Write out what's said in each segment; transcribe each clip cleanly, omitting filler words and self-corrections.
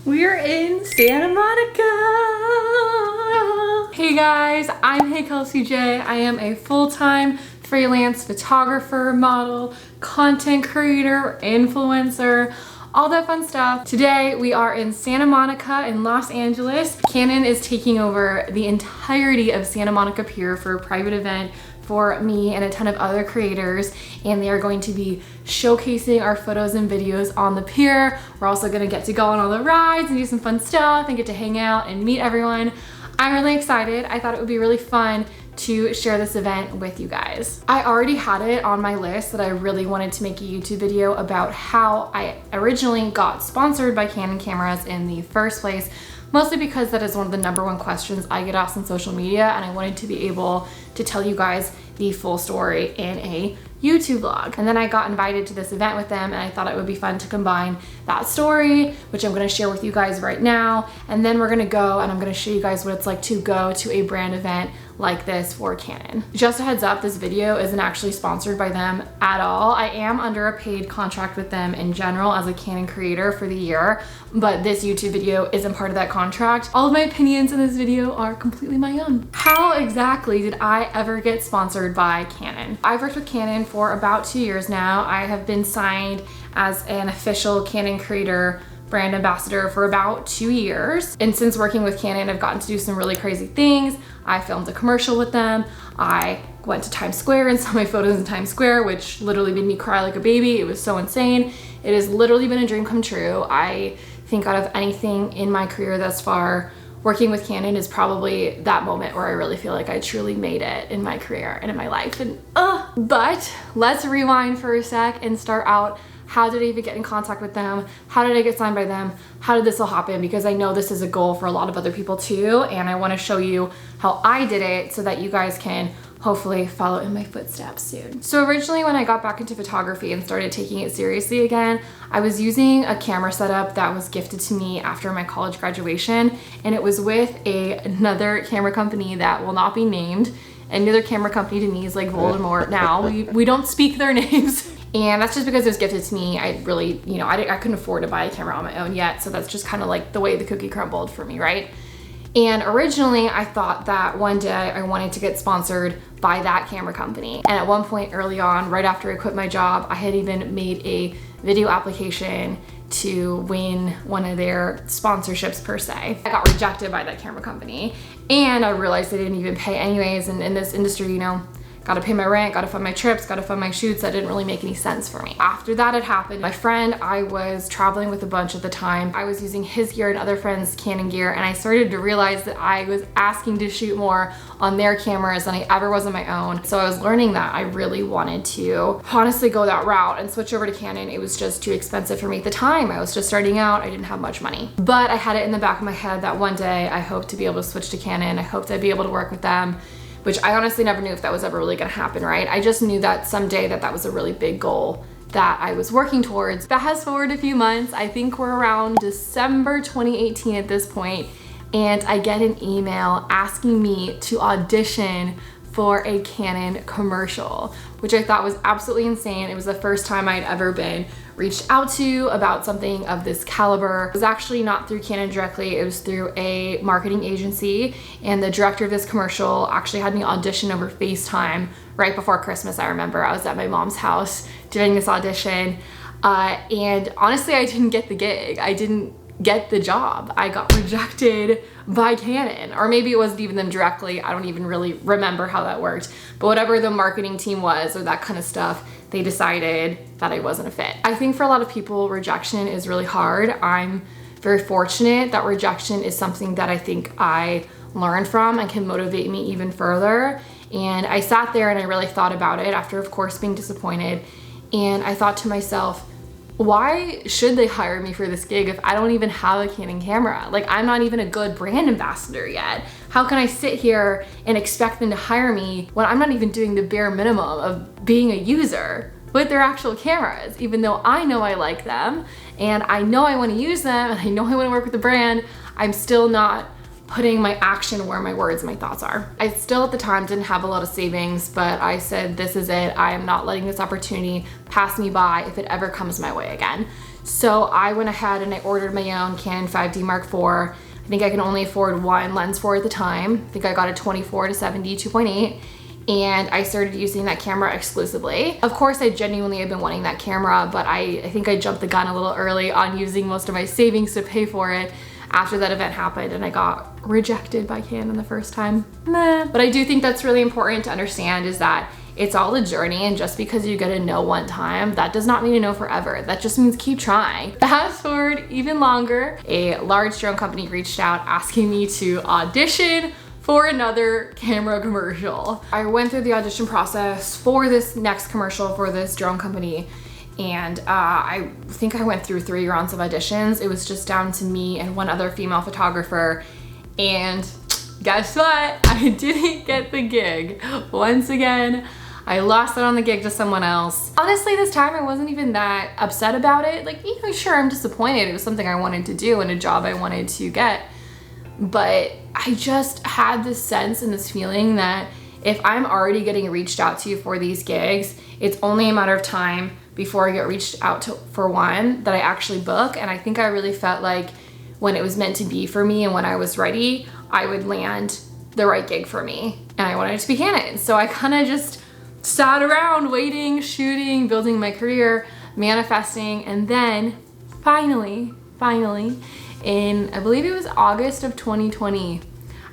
We're in Santa Monica. Hey guys, I'm Hey Kelsey J. I am a full-time freelance photographer, model, content creator, influencer, all that fun stuff. Today we are in Santa Monica in Los Angeles. Canon is taking over the entirety of Santa Monica Pier for a private event for me and a ton of other creators, and they are going to be showcasing our photos and videos on the pier. We're also gonna get to go on all the rides and do some fun stuff and get to hang out and meet everyone. I'm really excited. I thought it would be really fun to share this event with you guys. I already had it on my list that I really wanted to make a YouTube video about how I originally got sponsored by Canon cameras in the first place, mostly because that is one of the #1 questions I get asked on social media, and I wanted to be able to tell you guys the full story in a YouTube vlog. And then I got invited to this event with them, and I thought it would be fun to combine that story, which I'm gonna share with you guys right now, and then we're gonna go and I'm gonna show you guys what it's like to go to a brand event like this for Canon. Just a heads up, this video isn't actually sponsored by them at all. I am under a paid contract with them in general as a Canon creator for the year, but this YouTube video isn't part of that contract. All of my opinions in this video are completely my own. How exactly did I ever get sponsored by Canon? I've worked with Canon for about 2 years now. I have been signed as an official Canon creator brand ambassador for about 2 years. And since working with Canon, I've gotten to do some really crazy things. I filmed a commercial with them. I went to Times Square and saw my photos in Times Square, which literally made me cry like a baby. It was so insane. It has literally been a dream come true. I think out of anything in my career thus far, working with Canon is probably that moment where I really feel like I truly made it in my career and in my life. And but let's rewind for a sec and start out. How did I even get in contact with them? How did I get signed by them? How did this all happen? Because I know this is a goal for a lot of other people too, and I want to show you how I did it so that you guys can hopefully follow in my footsteps soon. So originally when I got back into photography and started taking it seriously again, I was using a camera setup that was gifted to me after my college graduation, and it was with another camera company that will not be named. Another camera company to me is like Voldemort now. We don't speak their names. And that's just because it was gifted to me. I really, I couldn't afford to buy a camera on my own yet, so that's just kind of like the way the cookie crumbled for me, right? And originally I thought that one day I wanted to get sponsored by that camera company. And at one point early on, right after I quit my job, I had even made a video application to win one of their sponsorships per se. I got rejected by that camera company, and I realized they didn't even pay anyways. And in this industry, gotta pay my rent, gotta fund my trips, gotta fund my shoots. That didn't really make any sense for me. After that had happened, my friend, I was traveling with a bunch at the time. I was using his gear and other friends' Canon gear, and I started to realize that I was asking to shoot more on their cameras than I ever was on my own. So I was learning that I really wanted to honestly go that route and switch over to Canon. It was just too expensive for me at the time. I was just starting out, I didn't have much money. But I had it in the back of my head that one day I hoped to be able to switch to Canon. I hoped I'd be able to work with them, which I honestly never knew if that was ever really gonna happen, right? I just knew that someday that was a really big goal that I was working towards. Fast forward a few months, I think we're around December 2018 at this point, and I get an email asking me to audition for a Canon commercial, which I thought was absolutely insane. It was the first time I'd ever been reached out to about something of this caliber. It was actually not through Canon directly, it was through a marketing agency, and the director of this commercial actually had me audition over FaceTime right before Christmas. I remember I was at my mom's house doing this audition, and honestly I didn't get the gig. I didn't get the job. I got rejected by Canon, or maybe it wasn't even them directly. I don't even really remember how that worked, but whatever the marketing team was or that kind of stuff, they decided that I wasn't a fit. I think for a lot of people, rejection is really hard. I'm very fortunate that rejection is something that I think I learned from and can motivate me even further. And I sat there and I really thought about it after, of course, being disappointed. And I thought to myself, why should they hire me for this gig if I don't even have a Canon camera? Like, I'm not even a good brand ambassador yet. How can I sit here and expect them to hire me when I'm not even doing the bare minimum of being a user with their actual cameras? Even though I know I like them and I know I want to use them and I know I want to work with the brand, I'm still not putting my action where my words and my thoughts are. I still at the time didn't have a lot of savings, but I said, this is it. I am not letting this opportunity pass me by if it ever comes my way again. So I went ahead and I ordered my own Canon 5D Mark IV. I think I can only afford one lens for it at the time. I think I got a 24-70 2.8. And I started using that camera exclusively. Of course, I genuinely have been wanting that camera, but I think I jumped the gun a little early on using most of my savings to pay for it after that event happened and I got rejected by Canon the first time. Meh. But I do think that's really important to understand, is that it's all a journey, and just because you get a no one time, that does not mean a no forever. That just means keep trying. Fast forward even longer, a large drone company reached out asking me to audition for another camera commercial. I went through the audition process for this next commercial for this drone company, and I think I went through 3 rounds of auditions. It was just down to me and one other female photographer, and guess what? I didn't get the gig. Once again, I lost out on the gig to someone else. Honestly, this time I wasn't even that upset about it. Like, you know, sure, I'm disappointed. It was something I wanted to do and a job I wanted to get, but I just had this sense and this feeling that if I'm already getting reached out to for these gigs, it's only a matter of time before I get reached out to for one that I actually book. And I think I really felt like when it was meant to be for me and when I was ready, I would land the right gig for me. And I wanted it to be Canon. So I kind of just sat around waiting, shooting, building my career, manifesting, and then finally, in, I believe it was August of 2020,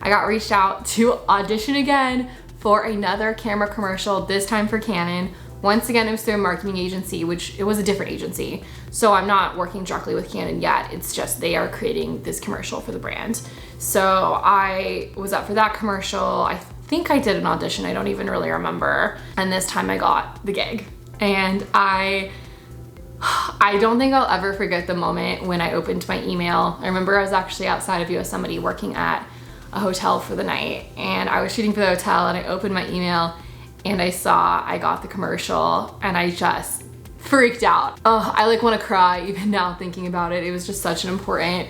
I got reached out to audition again for another camera commercial, this time for Canon. Once again, it was through a marketing agency, which it was a different agency. So I'm not working directly with Canon yet. It's just they are creating this commercial for the brand. So I was up for that commercial. I think I did an audition. I don't even really remember. And this time I got the gig. And I don't think I'll ever forget the moment when I opened my email. I remember I was actually outside of Yosemite working at a hotel for the night, and I was shooting for the hotel, and I opened my email and I saw I got the commercial, and I just freaked out. Oh, I like want to cry even now thinking about it. It was just such an important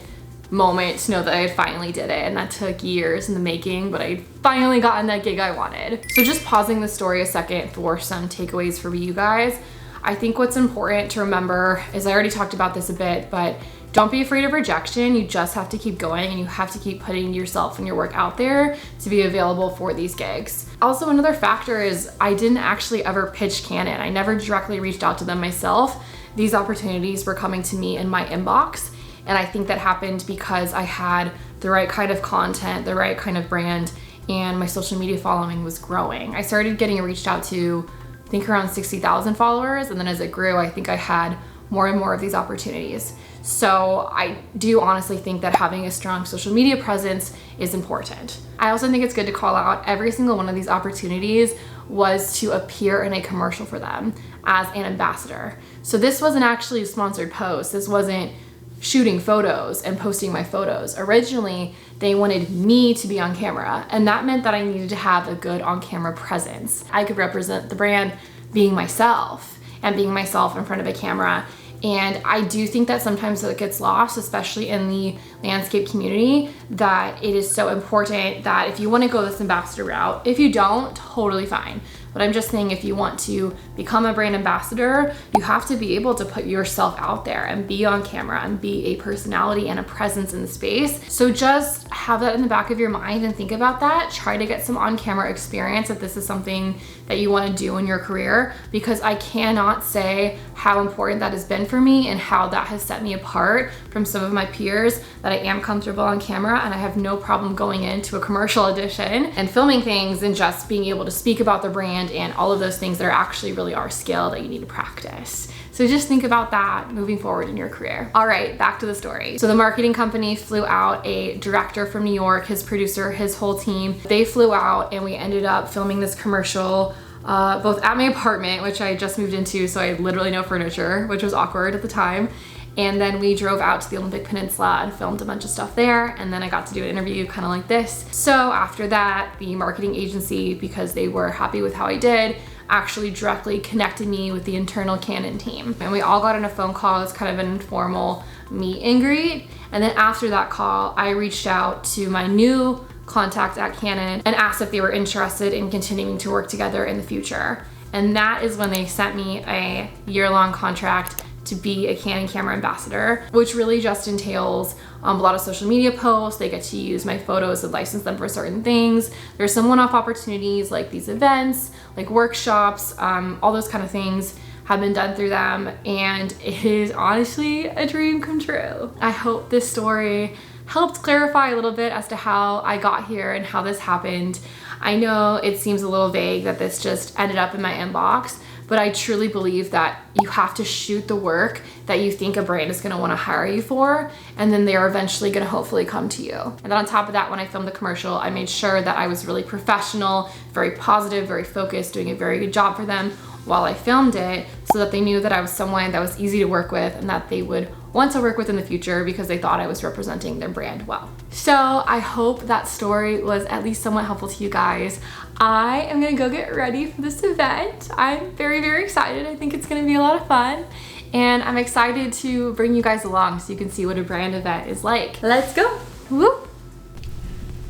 moment to know that I had finally did it, and that took years in the making, but I'd finally gotten that gig I wanted. So just pausing the story a second for some takeaways for you guys. I think what's important to remember is, I already talked about this a bit, but don't be afraid of rejection. You just have to keep going, and you have to keep putting yourself and your work out there to be available for these gigs. Also, another factor is I didn't actually ever pitch Canon. I never directly reached out to them myself. These opportunities were coming to me in my inbox, and I think that happened because I had the right kind of content, the right kind of brand, and my social media following was growing. I started getting reached out to, I think, around 60,000 followers, and then as it grew, I think I had more and more of these opportunities. So I do honestly think that having a strong social media presence is important. I also think it's good to call out every single one of these opportunities was to appear in a commercial for them as an ambassador. So this wasn't actually a sponsored post. This wasn't shooting photos and posting my photos. Originally, they wanted me to be on camera, and that meant that I needed to have a good on-camera presence. I could represent the brand being myself and being myself in front of a camera. And I do think that sometimes it gets lost, especially in the landscape community, that it is so important that if you want to go this ambassador route, if you don't, totally fine. But I'm just saying, if you want to become a brand ambassador, you have to be able to put yourself out there and be on camera and be a personality and a presence in the space. So just have that in the back of your mind and think about that. Try to get some on-camera experience if this is something that you want to do in your career, because I cannot say how important that has been for me and how that has set me apart from some of my peers, that I am comfortable on camera and I have no problem going into a commercial audition and filming things and just being able to speak about the brand and all of those things that actually really are a skill that you need to practice. So just think about that moving forward in your career. All right, back to the story. So the marketing company flew out a director from New York, his producer, his whole team. They flew out and we ended up filming this commercial both at my apartment, which I just moved into, so I had literally no furniture, which was awkward at the time. And then we drove out to the Olympic Peninsula and filmed a bunch of stuff there. And then I got to do an interview kind of like this. So after that, the marketing agency, because they were happy with how I did, actually directly connected me with the internal Canon team. And we all got on a phone call. It was kind of an informal meet and greet. And then after that call, I reached out to my new contact at Canon and asked if they were interested in continuing to work together in the future. And that is when they sent me a year-long contract to be a Canon camera ambassador, which really just entails a lot of social media posts. They get to use my photos and license them for certain things. There's some one-off opportunities like these events, like workshops, all those kind of things have been done through them, and it is honestly a dream come true. I hope this story helped clarify a little bit as to how I got here and how this happened. I know it seems a little vague that this just ended up in my inbox, but I truly believe that you have to shoot the work that you think a brand is gonna wanna hire you for, and then they're eventually gonna hopefully come to you. And then on top of that, when I filmed the commercial, I made sure that I was really professional, very positive, very focused, doing a very good job for them while I filmed it, so that they knew that I was someone that was easy to work with and that they would want to work with in the future because they thought I was representing their brand well. So I hope that story was at least somewhat helpful to you guys. I am gonna go get ready for this event. I'm very, very excited. I think it's gonna be a lot of fun. And I'm excited to bring you guys along so you can see what a brand event is like. Let's go. Woo.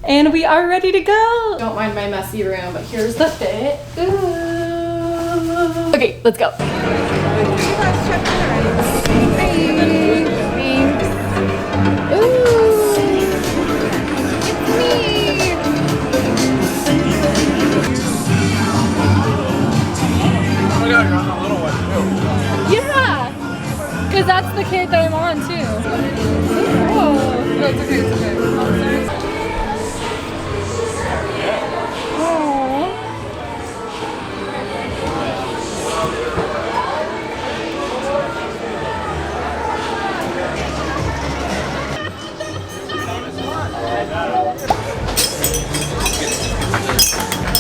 And we are ready to go. Don't mind my messy room, but here's the fit. Ooh. Okay, let's go. Because that's the kid that I'm on too. Oh, no, it's okay, it's okay. Oh.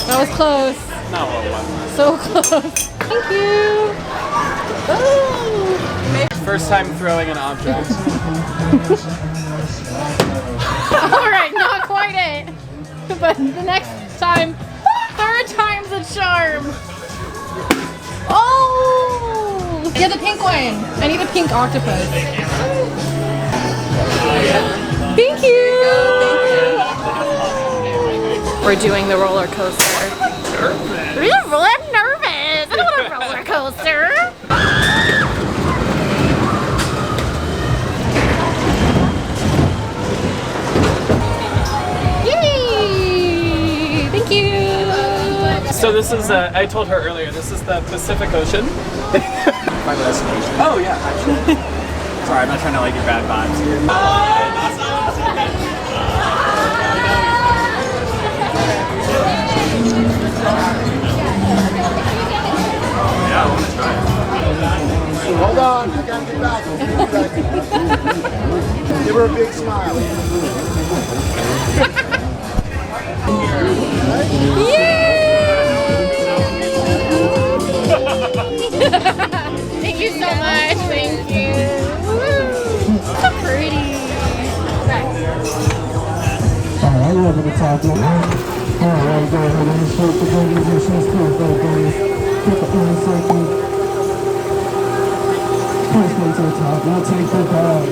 That was close. No, so close. Thank you. Oh. First time throwing an object. Alright, not quite it. But the next time, third time's a charm. Oh! Yeah, the pink one. I need a pink octopus. Thank you! We're doing the roller coaster. I'm nervous. I don't want a roller coaster. So this is, I told her earlier, this is the Pacific Ocean. My destination. Oh yeah, actually. Sorry, I'm not trying to like your bad vibes here. Yeah, I want to try it. Hold on, I gotta get back. Give her a big smile. Yay! Thank you so much. Thank you. Woo. So pretty. Alright, we're over the top. Alright, go ahead and insert the positions. Please go, guys. Get the insert. Push them to the top. Now take the bag.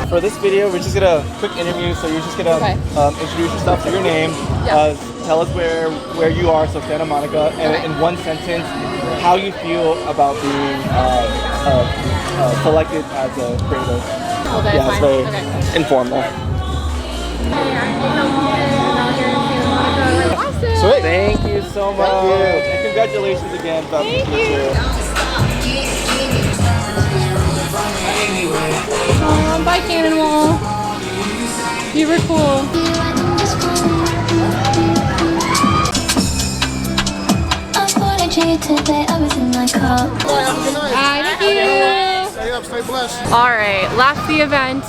For this video, we're just gonna quick interview. So you're just gonna introduce yourself, so your name, tell us where you are, so Santa Monica, and in one sentence, how you feel about being selected as a creative. Okay, yeah, it's very informal. Hey, I'm here in Awesome. Sweet. Thank you so much. And congratulations again. Thank you. Bye, Canon Wall. You were cool. Today I was in my car. Thank you. Stay up, stay blessed. All right, left the event.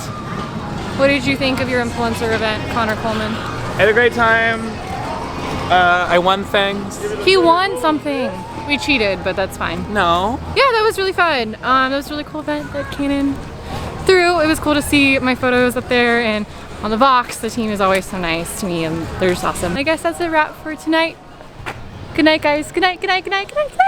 What did you think of your influencer event, Connor Coleman? I had a great time. I won things. He won something. We cheated, but that's fine. No. Yeah, that was really fun. That was a really cool event that Canon through. It was cool to see my photos up there, and on the box, the team is always so nice to me and they're just awesome. I guess that's a wrap for tonight. Good night, guys. Good night, good night, good night, good night, good night.